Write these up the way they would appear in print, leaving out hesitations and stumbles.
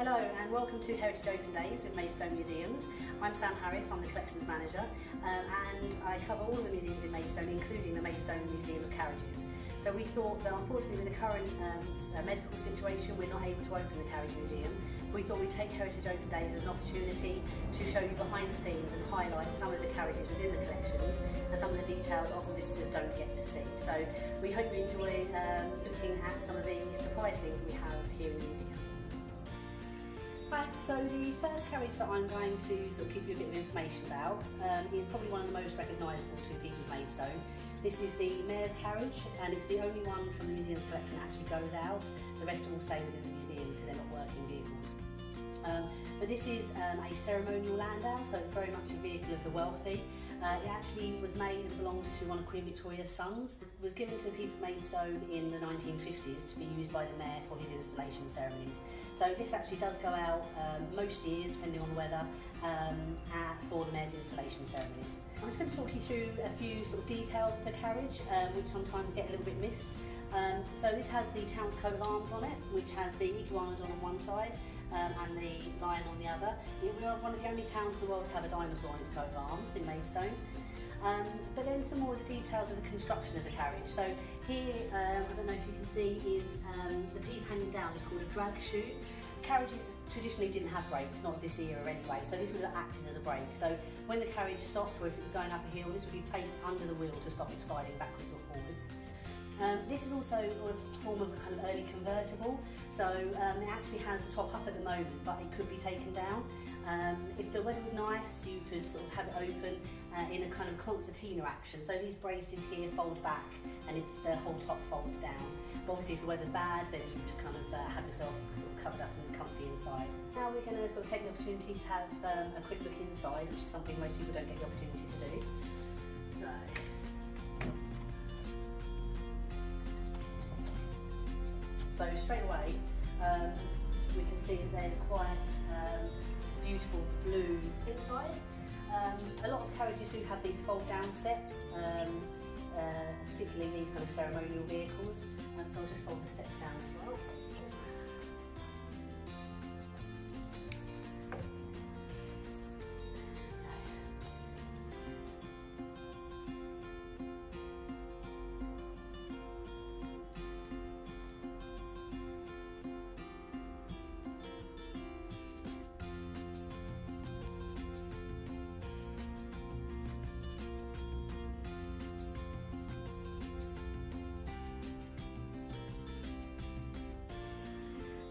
Hello and welcome to Heritage Open Days with Maidstone Museums. I'm Sam Harris, I'm the Collections Manager and I cover all of the museums in Maidstone, including the Maidstone Museum of Carriages. So we thought that unfortunately with the current medical situation we're not able to open the Carriage Museum. We thought we'd take Heritage Open Days as an opportunity to show you behind the scenes and highlight some of the carriages within the collections and some of the details often visitors don't get to see. So we hope you enjoy looking at some of the surprise things we have here in the museum. Right, so the first carriage that I'm going to sort of give you a bit of information about is probably one of the most recognisable to people of Maidstone. This is the Mayor's Carriage and it's the only one from the museum's collection that actually goes out. The rest all stay within the museum because they're not working vehicles. But this is a ceremonial landau, so it's very much a vehicle of the wealthy. It actually was made and belonged to one of Queen Victoria's sons. It was given to the people of Maidstone in the 1950s to be used by the Mayor for his installation ceremonies. So this actually does go out most years, depending on the weather, for the Mayor's installation ceremonies. I'm just going to talk you through a few sort of details of the carriage, which sometimes get a little bit missed. So this has the town's coat of arms on it, which has the iguanodon on one side and the lion on the other. We're one of the only towns in the world to have a dinosaur on its coat of arms in Maidstone. But then some more of the details of the construction of the carriage. So here, I don't know if you can see, is the piece hanging down is called a drag chute. Carriages traditionally didn't have brakes, not this era anyway, so this would have acted as a brake. So when the carriage stopped or if it was going up a hill, this would be placed under the wheel to stop it sliding backwards or forwards. This is also a form of a kind of early convertible, so it actually has the top up at the moment, but it could be taken down. If the weather was nice, you could sort of have it open in a kind of concertina action. So these braces here fold back and the whole top folds down. But obviously if the weather's bad, then you would kind of have yourself sort of covered up and comfy inside. Now we're going to sort of take the opportunity to have a quick look inside, which is something most people don't get the opportunity to do. So straight away, we can see that there's quite beautiful blue inside. A lot of carriages do have these fold-down steps, particularly these kind of ceremonial vehicles. So I'll just fold the steps down as well.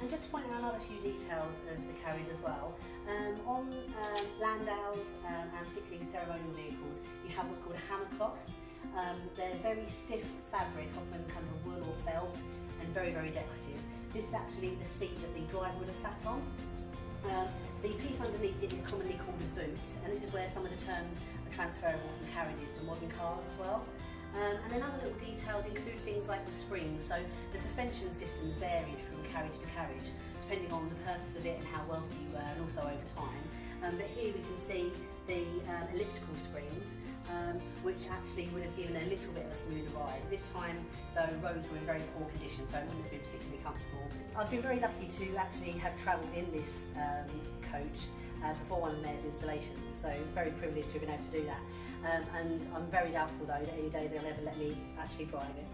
And just to point out another few details of the carriage as well, on landaus and particularly ceremonial vehicles, you have what's called a hammer cloth. They're very stiff fabric, often kind of wool or felt, and very, very decorative. This is actually the seat that the driver would have sat on. The piece underneath it is commonly called a boot, and this is where some of the terms are transferable from carriages to modern cars as well. And then other little details include things like the springs, so the suspension systems varied from carriage to carriage, depending on the purpose of it and how wealthy you were, and also over time. But here we can see the elliptical springs, which actually would have given a little bit of a smoother ride. This time, though, roads were in very poor condition, so it wouldn't have been particularly comfortable. I've been very lucky to actually have travelled in this coach before one of the Mayor's installations, so very privileged to have been able to do that. And I'm very doubtful though that any day they'll ever let me actually drive it.